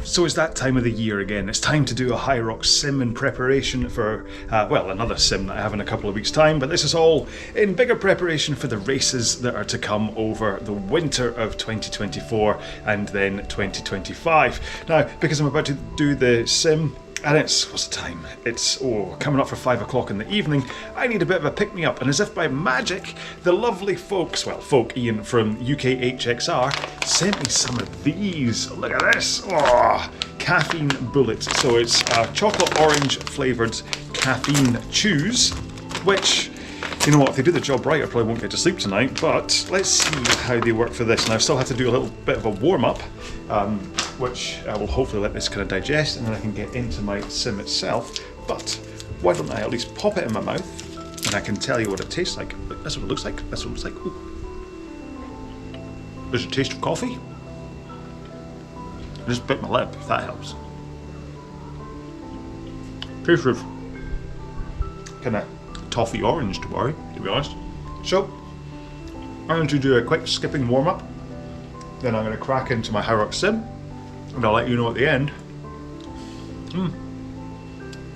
So it's that time of the year again. It's time to do a HYROX sim in preparation for, well, another sim that I have in a couple of weeks' time, but this is all in bigger preparation for the races that are to come over the winter of 2024 and then 2025. Now, because I'm about to do the sim, and it's, what's the time? It's, coming up for 5 o'clock in the evening. I need a bit of a pick-me-up, and as if by magic, the lovely folks, well, folk Ian from UKHXR, sent me some of these. Look at this. Oh, Caffeine Bullet. So it's chocolate orange flavoured caffeine chews, which, you know what, if they do the job right, I probably won't get to sleep tonight, but let's see how they work for this. Now, I still have to do a little bit of a warm-up, which I will hopefully let this kind of digest, and then I can get into my sim itself. But why don't I at least pop it in my mouth, and I can tell you what it tastes like. That's what it looks like. That's what it looks like. Ooh. Does it taste of coffee? I just bit my lip, if that helps. Tastes of kind of toffee orange, to be honest. So, I'm going to do a quick skipping warm-up, then I'm going to crack into my HYROX sim, and I'll let you know at the end.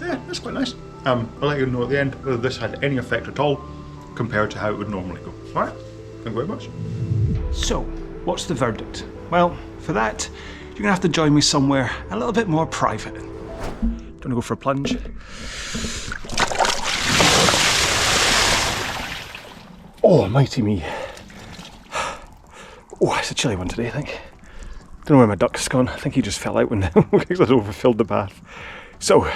Yeah, that's quite nice. I'll let you know at the end whether this had any effect at all compared to how it would normally go. Alright, thank you very much. So, what's the verdict? Well, for that, you're going to have to join me somewhere a little bit more private. Do you want to go for a plunge? Oh, mighty me. Oh, it's a chilly one today, I think. Don't know where my duck's gone. I think he just fell out when because I'd overfilled the bath. So,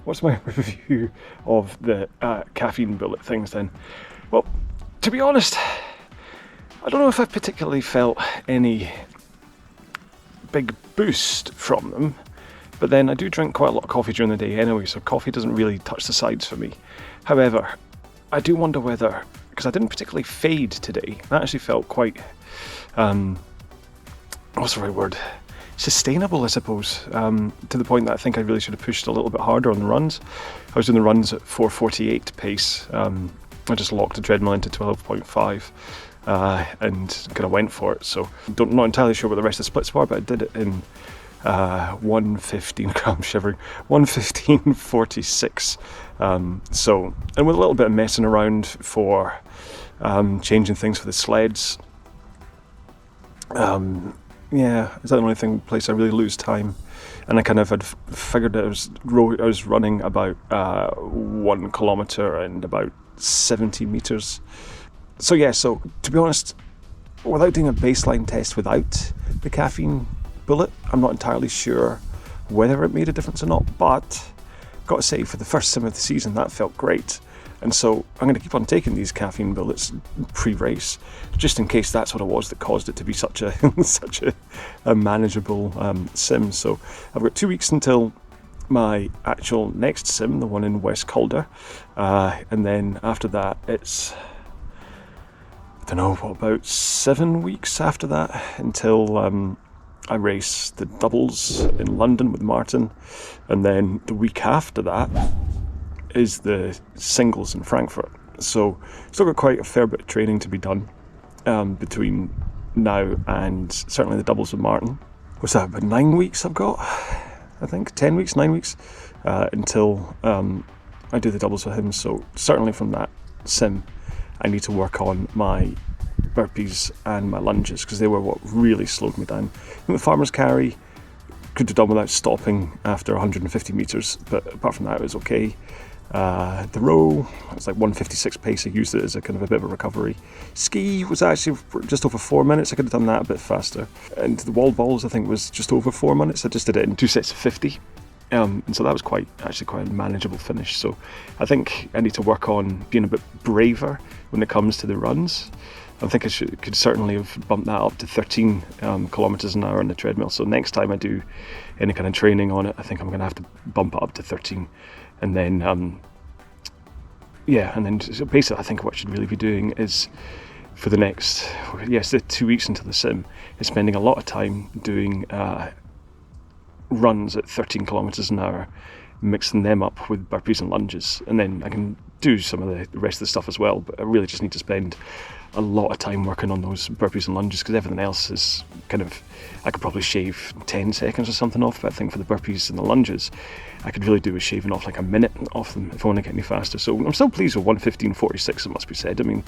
what's my review of the Caffeine Bullet things then? Well, to be honest, I don't know if I've particularly felt any big boost from them, but then I do drink quite a lot of coffee during the day anyway, so coffee doesn't really touch the sides for me. However, I do wonder whether, because I didn't particularly fade today, that actually felt quite, what's the right word? Sustainable, I suppose, to the point that I think I really should have pushed a little bit harder on the runs. I was doing the runs at 4:48 pace. I just locked the treadmill into 12.5 and kind of went for it. So not entirely sure what the rest of the splits were, but I did it in 1:15, I'm shivering, 1:15:46. So, and with a little bit of messing around for changing things for the sleds. Yeah, is that the only place I really lose time? And I kind of had figured that I was running about 1 kilometre and about 70 metres. So yeah, so to be honest, without doing a baseline test without the Caffeine Bullet, I'm not entirely sure whether it made a difference or not, but got to say, for the first sim of the season, that felt great. And so I'm going to keep on taking these Caffeine Bullets pre-race, just in case that's what it was that caused it to be such a such a manageable sim. So I've got 2 weeks until my actual next sim, the one in West Calder, and then after that it's, I don't know, what, about 7 weeks after that until I race the doubles in London with Martin, and then the week after that is the singles in Frankfurt. So still got quite a fair bit of training to be done between now and certainly the doubles with Martin. What's that, about 9 weeks I've got? I think 10 weeks, 9 weeks until I do the doubles with him. So certainly from that sim I need to work on my burpees and my lunges, because they were what really slowed me down. The farmer's carry could have done without stopping after 150 metres, but apart from that it was okay. The row, it was like 1:56 pace. I used it as a kind of a bit of a recovery. Ski was actually just over 4 minutes. I could have done that a bit faster. And the wall balls, I think, was just over 4 minutes. I just did it in 2 sets of 50. And so that was quite a manageable finish. So I think I need to work on being a bit braver when it comes to the runs. I think I could certainly have bumped that up to 13 kilometres an hour on the treadmill. So next time I do any kind of training on it, I think I'm going to have to bump it up to 13. And then, so basically I think what I should really be doing is, for the next, the 2 weeks into the sim, is spending a lot of time doing runs at 13 kilometres an hour mixing them up with burpees and lunges, and then I can do some of the rest of the stuff as well, but I really just need to spend a lot of time working on those burpees and lunges, because everything else is kind of, I could probably shave 10 seconds or something off, but I think for the burpees and the lunges I could really do with shaving off like a minute off them if I want to get any faster. So I'm still pleased with 1:15:46, it must be said. I mean,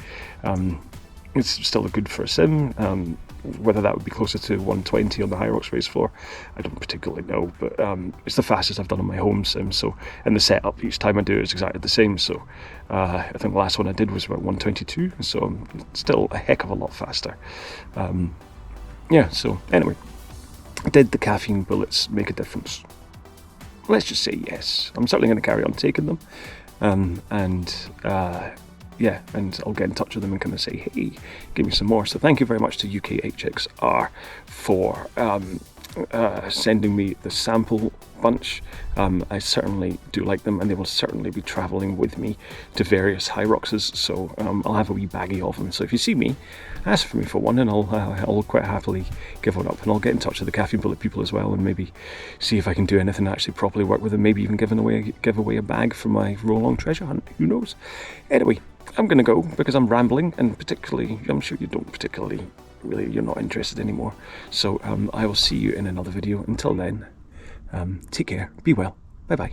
it's still good for a sim. Whether that would be closer to 1:20 on the HYROX race floor, I don't particularly know, but it's the fastest I've done on my home sim, so, and the setup each time I do it is exactly the same, so I think the last one I did was about 1:22, so I'm still a heck of a lot faster. Yeah, so anyway, did the caffeine bullets make a difference? Let's just say yes. I'm certainly going to carry on taking them, yeah, and I'll get in touch with them and kind of say, hey, give me some more. So thank you very much to UKHXR for sending me the sample bunch. I certainly do like them, and they will certainly be travelling with me to various HYROXes, so I'll have a wee baggie of them. So if you see me, ask for me for one, and I'll quite happily give one up, and I'll get in touch with the Caffeine Bullet people as well, and maybe see if I can do anything to actually properly work with them, maybe even give away a bag for my RowAlong treasure hunt, who knows. Anyway, I'm going to go because I'm rambling, and particularly, I'm sure you don't particularly, really, you're not interested anymore. So I will see you in another video. Until then, take care, be well, bye bye.